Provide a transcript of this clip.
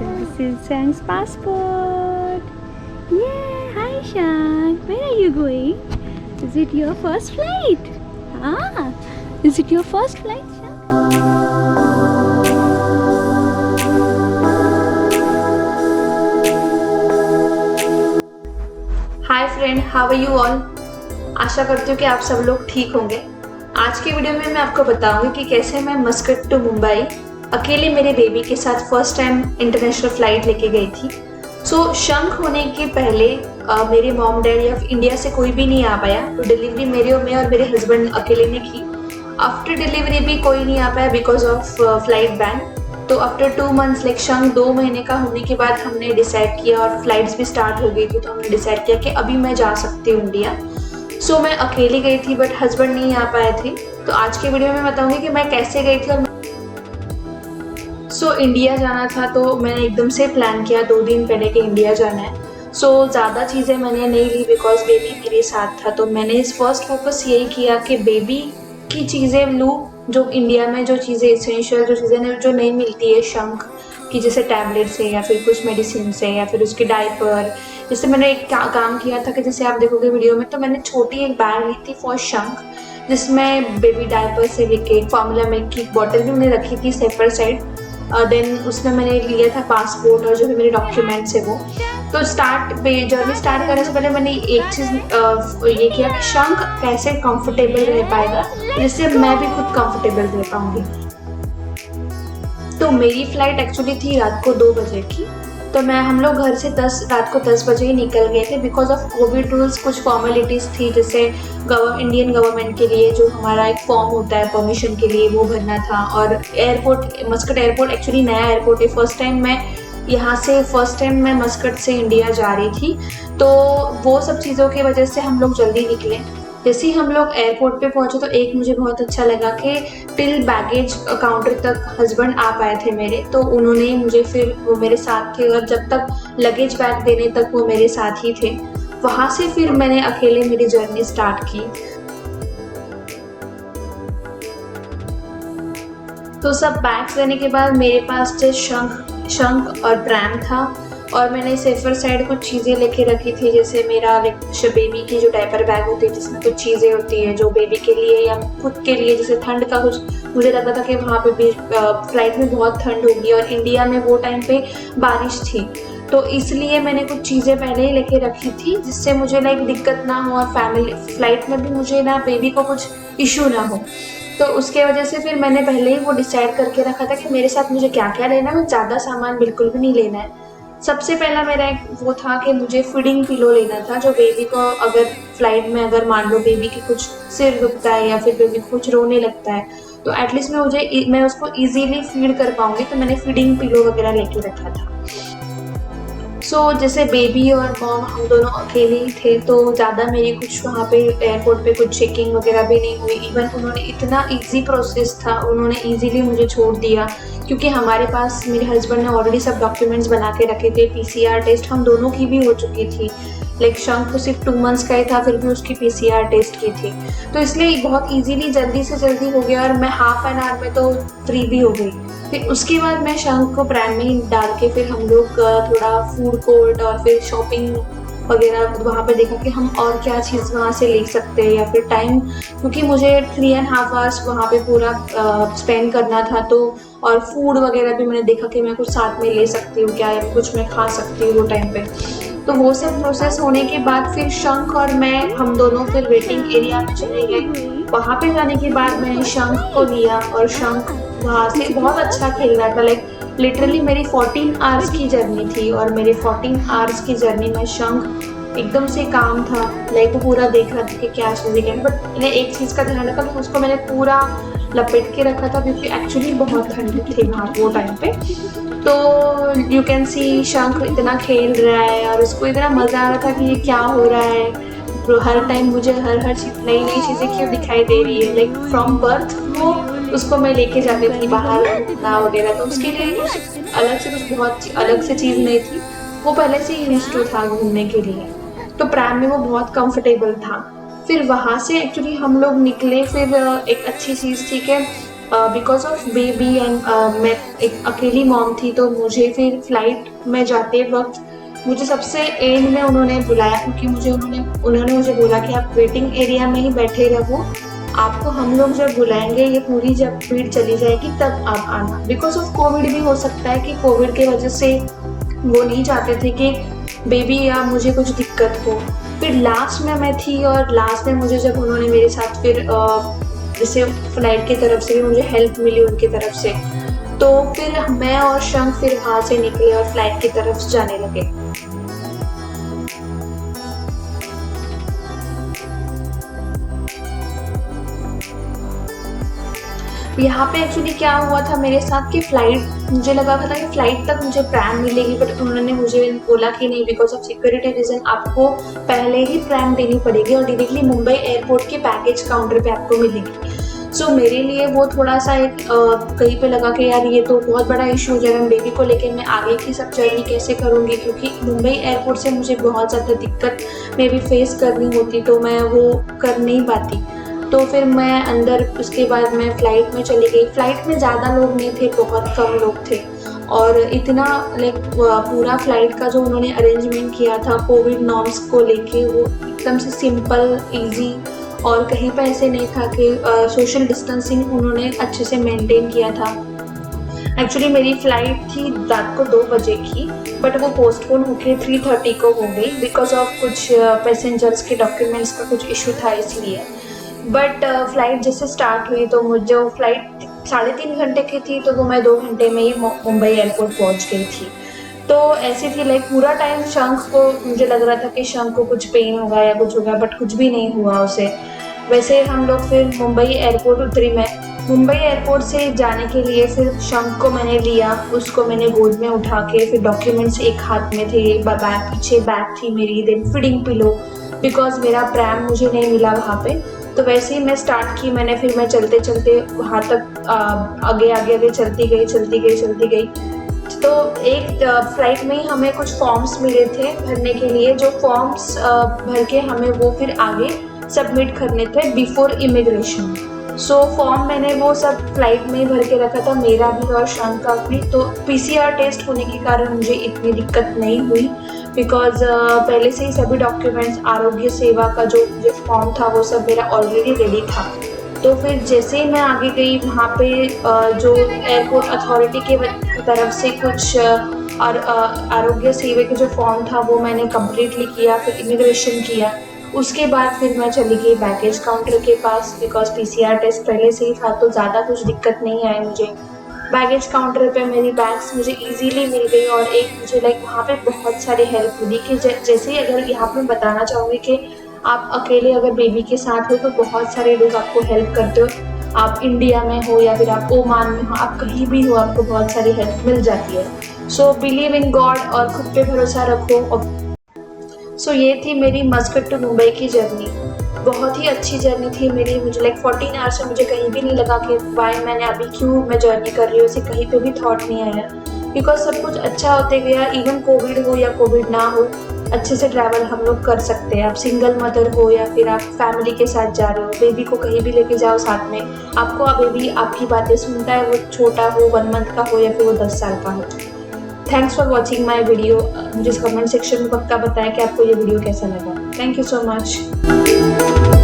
So this is Shang's passport. Yeah, hi Shang. Where are you going? Is it your first flight? Ah, is it your first flight, Shang? Hi friend, how are you all. आशा करती हूँ कि आप सब लोग ठीक होंगे। आज की वीडियो में मैं आपको बताऊंगी कि कैसे मैं मस्कट टू मुंबई अकेले मेरे बेबी के साथ फर्स्ट टाइम इंटरनेशनल फ्लाइट लेके गई थी। शंख होने के पहले मेरे मॉम डैड या इंडिया से कोई भी नहीं आ पाया, तो डिलीवरी मेरे और मेरे हस्बैंड अकेले ने की। आफ्टर डिलीवरी भी कोई नहीं आ पाया बिकॉज ऑफ फ्लाइट बैन। तो आफ्टर 2 मंथ्स लाइक शंख 2 महीने का होने के बाद हमने डिसाइड किया, और फ्लाइट्स भी स्टार्ट हो गई थी, तो हमने डिसाइड किया कि अभी मैं जा सकती हूँ इंडिया। मैं अकेली गई थी बट हस्बैंड नहीं आ पाए थे। तो आज के वीडियो में बताऊंगी कि मैं कैसे गई थी। और इंडिया जाना था, तो मैंने एकदम से प्लान किया 2 दिन पहले कि इंडिया जाना है। ज़्यादा चीज़ें मैंने नहीं ली बिकॉज बेबी मेरे साथ था। तो मैंने फर्स्ट फोकस यही किया कि बेबी की चीज़ें लूँ, जो इंडिया में जो चीज़ें इसेंशियल जो चीज़ें जो नहीं मिलती है शंख की, जैसे टैबलेट से या फिर कुछ मेडिसिन से या फिर उसकी डायपर। जैसे मैंने एक काम किया था कि जैसे आप देखोगे वीडियो में, तो मैंने छोटी एक बैग ली थी फॉर शंख, जिसमें बेबी डायपर से लेके फॉर्मूला मिल्क की बॉटल भी मैंने रखी थी सेपर साइड। देन उसमें मैंने लिया था पासपोर्ट और जो भी मेरे डॉक्यूमेंट्स है वो। तो जर्नी स्टार्ट करने से पहले मैंने एक चीज़ ये किया कि शंख कैसे कंफर्टेबल रह पाएगा, जिससे मैं भी खुद कंफर्टेबल रह पाऊंगी। तो मेरी फ्लाइट एक्चुअली थी रात को 2 बजे की। तो हम लोग घर से रात को 10 बजे ही निकल गए थे बिकॉज ऑफ कोविड रूल्स। कुछ फॉर्मेलिटीज़ थी, जैसे इंडियन गवर्नमेंट के लिए जो हमारा एक फॉर्म होता है परमिशन के लिए, वो भरना था। और एयरपोर्ट, मस्कट एयरपोर्ट एक्चुअली नया एयरपोर्ट है। फर्स्ट टाइम मैं मस्कट से इंडिया जा रही थी, तो वो सब चीज़ों की वजह से हम लोग जल्दी निकले। जैसे ही हम लोग एयरपोर्ट पे पहुंचे, तो एक मुझे बहुत अच्छा लगा कि टिल बैगेज काउंटर तक हस्बैंड आ पाए थे मेरे। तो उन्होंने मुझे, फिर वो मेरे साथ थे, और जब तक लगेज बैग देने तक वो मेरे साथ ही थे। वहाँ से फिर मैंने अकेले मेरी जर्नी स्टार्ट की। तो सब बैग्स देने के बाद मेरे पास जस्ट शंख और प्रैम था, और मैंने सेफर साइड कुछ चीज़ें लेके रखी थी, जैसे मेरा बेबी की जो डायपर बैग होती है, जिसमें कुछ चीज़ें होती है जो बेबी के लिए या खुद के लिए। जैसे ठंड का कुछ, मुझे लगा था कि वहाँ पे भी फ्लाइट में बहुत ठंड होगी, और इंडिया में वो टाइम पे बारिश थी, तो इसलिए मैंने कुछ चीज़ें पहले ही लेके रखी थी, जिससे मुझे दिक्कत ना हो, और फ्लाइट में भी मुझे बेबी को कुछ इशू ना हो। तो उसके वजह से फिर मैंने पहले ही वो डिसाइड करके रखा था कि मेरे साथ मुझे क्या क्या लेना है। ज़्यादा सामान बिल्कुल भी नहीं लेना है। सबसे पहला मेरा एक वो था कि मुझे फीडिंग पिलो लेना था, जो बेबी को अगर फ्लाइट में अगर मान लो बेबी की कुछ सिर दुखता है या फिर बेबी कुछ रोने लगता है, तो एटलीस्ट मैं उसको इजीली फीड कर पाऊंगी। तो मैंने फीडिंग पिलो वगैरह लेके रखा था। जैसे बेबी और मॉम हम दोनों अकेले ही थे, तो ज़्यादा मेरी कुछ वहाँ पे एयरपोर्ट पे कुछ चेकिंग वगैरह भी नहीं हुई। इवन उन्होंने इतना इजी प्रोसेस था, उन्होंने इजीली मुझे छोड़ दिया, क्योंकि हमारे पास मेरे हस्बैंड ने ऑलरेडी सब डॉक्यूमेंट्स बना के रखे थे। PCR टेस्ट हम दोनों की भी हो चुकी थी। शंख तो सिर्फ 2 मंथ्स का ही था, फिर भी उसकी PCR टेस्ट की थी। तो इसलिए बहुत ईजीली जल्दी से जल्दी हो गया, और मैं हाफ एन आवर में तो फ्री भी हो गई। फिर उसके बाद मैं शंख को प्रैम में डाल के फिर हम लोग थोड़ा फूड कोर्ट और फिर शॉपिंग वगैरह वहाँ पे देखा कि हम और क्या चीज़ वहाँ से ले सकते हैं, या फिर टाइम, क्योंकि मुझे 3.5 आवर्स वहाँ पे पूरा स्पेंड करना था। तो और फूड वगैरह भी मैंने देखा कि मैं कुछ साथ में ले सकती हूँ क्या, या कुछ मैं खा सकती हूँ वो टाइम पे। तो वो सब प्रोसेस होने के बाद फिर शंख और मैं हम दोनों फिर वेटिंग एरिया में चले गए। वहाँ पे जाने के बाद मैंने शंख को लिया, और शंख वहाँ से बहुत अच्छा खेल रहा था। लिटरली मेरी 14 आवर्स की जर्नी थी, और मेरे 14 आवर्स की जर्नी में शंख एकदम से काम था। वो पूरा देख रहा था कि क्या चीज़ें क्या। बट मैंने एक चीज़ का ध्यान रखा कि उसको मैंने पूरा लपेट के रखा था, क्योंकि एक्चुअली बहुत ठंड थी वहाँ वो टाइम पे। तो यू कैन सी शंख इतना खेल रहा है, और उसको इतना मज़ा आ रहा था कि ये क्या हो रहा है। तो हर टाइम मुझे हर नई नई चीज़ें क्यों दिखाई दे रही है। फ्रॉम बर्थ वो उसको मैं लेके जाती थी बाहर घूमना वगैरह, तो उसके लिए कुछ बहुत अलग से चीज़ नहीं थी। वो पहले से ही यूज्ड टू था घूमने के लिए, तो प्रैम में वो बहुत कंफर्टेबल था। फिर वहाँ से एक्चुअली हम लोग निकले। फिर एक अच्छी चीज़ थी कि बिकॉज ऑफ बेबी एंड मैं एक अकेली मॉम थी, तो मुझे फिर फ्लाइट में जाते वक्त मुझे सबसे एंड में उन्होंने बुलाया, क्योंकि उन्होंने मुझे बोला कि आप वेटिंग एरिया में ही बैठे रहो, आपको हम लोग जब बुलाएंगे, ये पूरी जब भीड़ चली जाएगी तब आप आना। बिकॉज ऑफ कोविड भी हो सकता है कि कोविड के वजह से वो नहीं चाहते थे कि बेबी या मुझे कुछ दिक्कत हो। फिर लास्ट में मैं थी, और लास्ट में मुझे जब उन्होंने मेरे साथ फिर जैसे फ्लाइट की तरफ से भी मुझे हेल्प मिली उनकी तरफ से, तो फिर मैं और शंख फिर वहाँ से निकले और फ्लाइट की तरफ जाने लगे। यहाँ पे एक्चुअली क्या हुआ था मेरे साथ कि फ्लाइट, मुझे लगा था कि फ्लाइट तक मुझे प्रैम मिलेगी, बट उन्होंने मुझे बोला कि नहीं, बिकॉज ऑफ सिक्योरिटी रीजन आपको पहले ही प्रैम देनी पड़ेगी और डायरेक्टली मुंबई एयरपोर्ट के पैकेज काउंटर पे आपको मिलेगी। सो मेरे लिए वो थोड़ा सा एक कहीं पे लगा कि यार ये तो बहुत बड़ा इशू हो जाएगा, बेबी को लेके मैं आगे की सब जर्नी कैसे करूँगी, क्योंकि मुंबई एयरपोर्ट से मुझे बहुत ज़्यादा दिक्कत मे भी फेस करनी होती, तो मैं वो कर नहीं पाती। तो फिर मैं अंदर, उसके बाद मैं फ़्लाइट में चली गई। फ़्लाइट में ज़्यादा लोग नहीं थे, बहुत कम लोग थे, और इतना लाइक पूरा फ्लाइट का जो उन्होंने अरेंजमेंट किया था कोविड नॉर्म्स को लेके, वो एकदम से सिंपल, इजी, और कहीं पर ऐसे नहीं था कि सोशल डिस्टेंसिंग उन्होंने अच्छे से मेंटेन किया था। एक्चुअली मेरी फ़्लाइट थी रात को 2 बजे की, बट वो पोस्टपोन होकर 3:30 को हो गई, बिकॉज ऑफ कुछ पैसेंजर्स के डॉक्यूमेंट्स का कुछ इशू था इसलिए। बट फ़्लाइट जैसे स्टार्ट हुई तो मुझे वो फ़्लाइट 3.5 घंटे की थी, तो वो मैं 2 घंटे में ही मुंबई एयरपोर्ट पहुंच गई थी। तो ऐसी थी लाइक पूरा टाइम शंख को मुझे लग रहा था कि शंख को कुछ पेन होगा या कुछ होगा, बट कुछ भी नहीं हुआ उसे। वैसे हम लोग फिर मुंबई एयरपोर्ट उतरी। मैं मुंबई एयरपोर्ट से जाने के लिए फिर शंख को मैंने लिया, उसको मैंने गोद में उठा के, फिर डॉक्यूमेंट्स एक हाथ में थे, बैग पीछे बैग थी मेरी, देन फीडिंग पिलो, बिकॉज मेरा प्रैम मुझे नहीं मिला वहाँ पे। तो वैसे ही मैं स्टार्ट की मैंने, फिर मैं चलते चलते वहाँ तक आगे चलती गई। तो एक फ्लाइट में ही हमें कुछ फॉर्म्स मिले थे भरने के लिए, जो फॉर्म्स भर के हमें वो फिर आगे सबमिट करने थे बिफोर इमिग्रेशन। सो फॉर्म मैंने वो सब फ्लाइट में ही भर के रखा था, मेरा भी और शंख का भी। तो PCR टेस्ट होने के कारण मुझे इतनी दिक्कत नहीं हुई, बिकॉज पहले से ही सभी डॉक्यूमेंट्स, आरोग्य सेवा का जो फॉर्म था वो सब मेरा ऑलरेडी रेडी था। तो फिर जैसे ही मैं आगे गई, वहाँ पे जो एयरपोर्ट अथॉरिटी के तरफ से कुछ आरोग्य सेवा के जो फॉर्म था वो मैंने कम्प्लीटली किया, फिर इमिग्रेशन किया। उसके बाद फिर मैं चली गई बैगेज काउंटर के पास, बिकॉज PCR टेस्ट पहले से ही था, तो ज़्यादा कुछ दिक्कत नहीं आई मुझे। बैगेज काउंटर पे मेरी बैग्स मुझे इजीली मिल गई, और एक मुझे लाइक वहाँ पे बहुत सारी हेल्प मिली कि जैसे अगर यहाँ पे बताना चाहूँगी कि आप अकेले अगर बेबी के साथ हो तो बहुत सारे लोग आपको हेल्प करते हो। आप इंडिया में हो या फिर आप ओमान में हो, आप कहीं भी हो, आपको बहुत सारी हेल्प मिल जाती है। सो बिलीव इन गॉड और खुद पे भरोसा रखो। सो ये थी मेरी मस्कट टू मुंबई की जर्नी। बहुत ही अच्छी जर्नी थी मेरी। मुझे लाइक 14 आवर्स में मुझे कहीं भी नहीं लगा कि वाई मैंने अभी क्यों मैं जर्नी कर रही हूँ, उसे कहीं पे भी थॉट नहीं आया, बिकॉज सब कुछ अच्छा होते गया। इवन कोविड हो या कोविड ना हो, अच्छे से ट्रैवल हम लोग कर सकते हैं। आप सिंगल मदर हो या फिर आप फैमिली के साथ जा रहे हो, बेबी को कहीं भी लेके जाओ साथ में, आपको बेबी आपकी बातें सुनता है, वो छोटा हो, 1 मंथ का हो या फिर वो 10 साल का हो। Thanks for watching my video. मुझे कमेंट सेक्शन में पक्का बताएं कि आपको ये वीडियो कैसा लगा। Thank you so much.